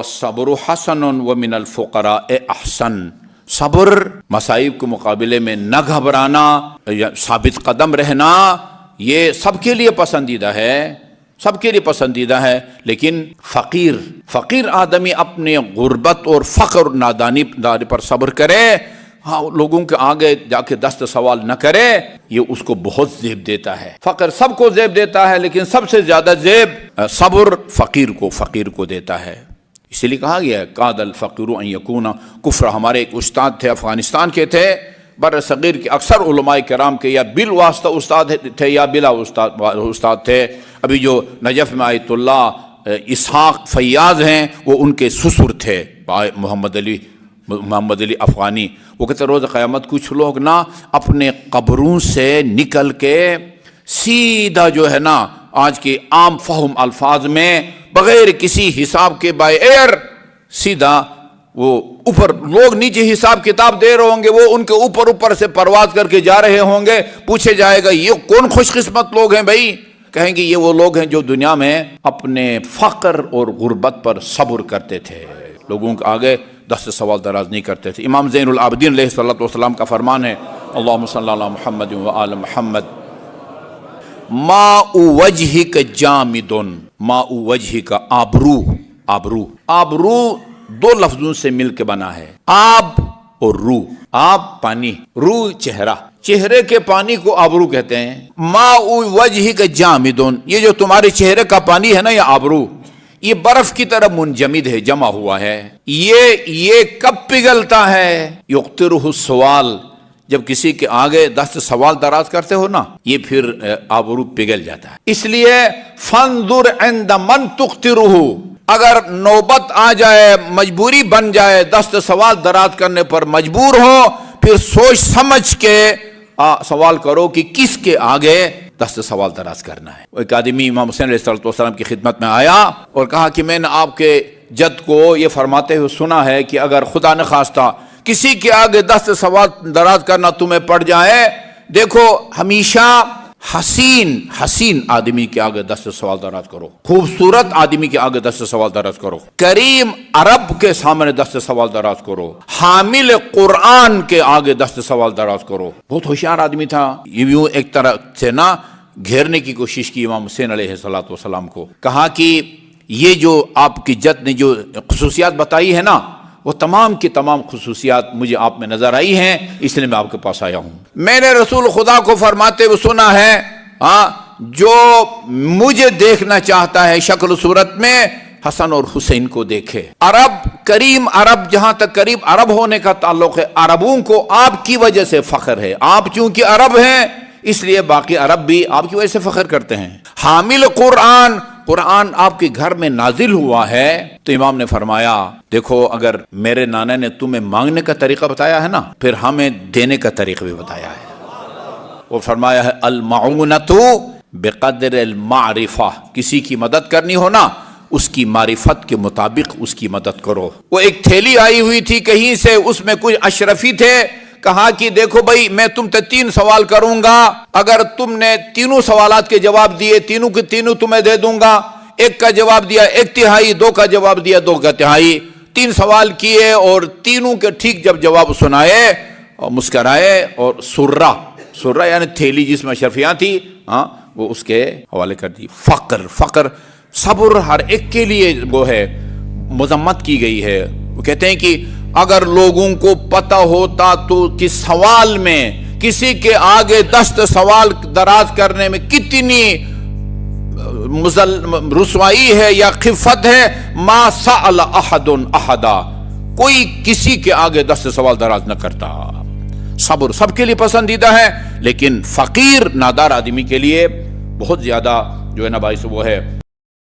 सब्र हसन व मिनल फुकरा अहसन, सब्र मसाइब के मुकाबले में न घबराना या साबित कदम रहना, ये सबके लिए पसंदीदा है, सबके लिए पसंदीदा है। लेकिन फ़कीर आदमी अपने गुर्बत और फ़ख्र नादानी पर सब्र करे, हाँ, लोगों के आगे जाके दस्त सवाल न करे, ये उसको बहुत ज़ेब देता है। फ़ख्र सबको ज़ेब देता है, लेकिन सबसे ज़्यादा ज़ेब सब्र फ़कीर को देता है। इसीलिए कहा गया है कादल फ़कीर अन यकूना कुफ्र। हमारे एक उस्ताद थे, अफ़गानिस्तान के थे, बर सग़ीर के अक्सर उलमाए किराम के या बिल वास्ता उस्ताद थे या बिला उस्ताद थे। अभी जो नजफ़ में आयतुल्ला इसहाक़ फ़ैयाज़ हैं, वो उनके ससुर थे मोहम्मद अली अफ़गानी। वो कहते रोज़ क़यामत कुछ लोग ना अपने कब्रों से निकल के सीधा जो है ना आज के आम फ़हम अल्फाज में बग़ैर किसी हिसाब के बाय एयर सीधा वो ऊपर, लोग नीचे हिसाब किताब दे रहे होंगे, वो उनके ऊपर से परवाज़ करके जा रहे होंगे। पूछे जाएगा ये कौन खुशकिस्मत लोग हैं भाई? कहेंगे ये वो लोग हैं जो दुनिया में अपने फ़ख्र और गुर्बत पर सब्र करते थे, लोगों के आगे दस्त सवाल दराज नहीं करते थे। इमाम ज़ैनुल आबिदीन अलैहिस्सलातु वस्सलाम का फरमान है, अल्लाहुम्मा सल्ली अला मुहम्मद व आल मुहम्मद, माउ वजहिक जामिदुन, माउ वजहिक आबरू दो लफ्जों से मिलकर बना है, आब और रू। आब पानी, रू चेहरा, चेहरे के पानी को आबरू कहते हैं। माउ वजहिक जामिदुन, ये जो तुम्हारे चेहरे का पानी है ना, ये आबरू, ये बर्फ की तरह मुंजमिद है, जमा हुआ है। ये कब पिघलता है? युक्तिरुहु सवाल, जब किसी के आगे दस्त सवाल दराज करते हो ना, ये फिर आबरू पिघल जाता है। इसलिए फंजुर इंद मन तुक्तिरुहु, अगर नौबत आ जाए, मजबूरी बन जाए, दस्त सवाल दराज करने पर मजबूर हो, फिर सोच समझ के सवाल करो कि किसके आगे दस्त सवाल दराज करना है। एक आदमी इमाम हुसैन अलैहिस्सलाम की खिदमत में आया और कहा कि मैंने आपके जद को ये फरमाते हुए सुना है कि अगर खुदा न खास्ता किसी के आगे दस्त सवाल दराज करना तुम्हें पड़ जाए, देखो हमेशा हसीन आदमी के आगे दस्त सवाल दराज करो, खूबसूरत आदमी के आगे दस्त सवाल दराज करो, करीम अरब के सामने दस्त सवाल दराज करो, हामिल कुरान के आगे दस्त सवाल दराज करो। बहुत होशियार आदमी था। यूं एक तरह से ना घेरने की कोशिश की इमाम हुसैन अलैहिस्सलातु वस्सलाम को। कहा कि ये जो आपकी जद ने जो खुसूसियात बताई है ना, वो तमाम की तमाम खुसूसियात मुझे आप में नजर आई हैं, इसलिए मैं आपके पास आया हूं। मैंने रसूल खुदा को फरमाते हुए सुना है, हाँ, जो मुझे देखना चाहता है शक्ल सूरत में, हसन और हुसैन को देखे। अरब, करीम अरब, जहां तक करीब अरब होने का ताल्लुक है, अरबों को आपकी वजह से फख्र है। आप चूंकि अरब हैं, इसलिए बाकी अरब भी आपकी वजह से फख्र करते हैं। हामिल कुरान आपके घर में नाजिल हुआ है। तो इमाम ने फरमाया, देखो अगर मेरे नाना ने तुम्हें मांगने का तरीका बताया है ना, फिर हमें देने का तरीका भी बताया है। वो फरमाया है अल माउनतु बिक़द्र अल मारिफा, किसी की मदद करनी हो ना, उसकी मारिफत के मुताबिक उसकी मदद करो। वो एक थैली आई हुई थी कहीं से, उसमें कुछ अशरफी थे। कहा कि देखो भाई, मैं तुमसे 3 सवाल करूंगा, अगर तुमने तीनों सवालात के जवाब दिए, तीनों के तीनों तुम्हें दे दूंगा। एक का जवाब दिया 1/3, 2 का जवाब दिया 2/3। 3 सवाल किए और तीनों के ठीक जब जवाब सुनाए और मुस्कराए, और सुर्रा यानी थैली जिसमें अशरफियां थी, हाँ, वो उसके हवाले कर दी। फक्र सब्र हर एक के लिए वो है, मजम्मत की गई है। वो कहते हैं कि अगर लोगों को पता होता तो कि सवाल में किसी के आगे दस्त सवाल दराज करने में कितनी रुसवाई है या खिफत है, मा सअल अहदुन अहदा, कोई किसी के आगे दस्त सवाल दराज न करता। सब्र सबके लिए पसंदीदा है, लेकिन फकीर नादार आदमी के लिए बहुत ज्यादा जो है ना भाई वो है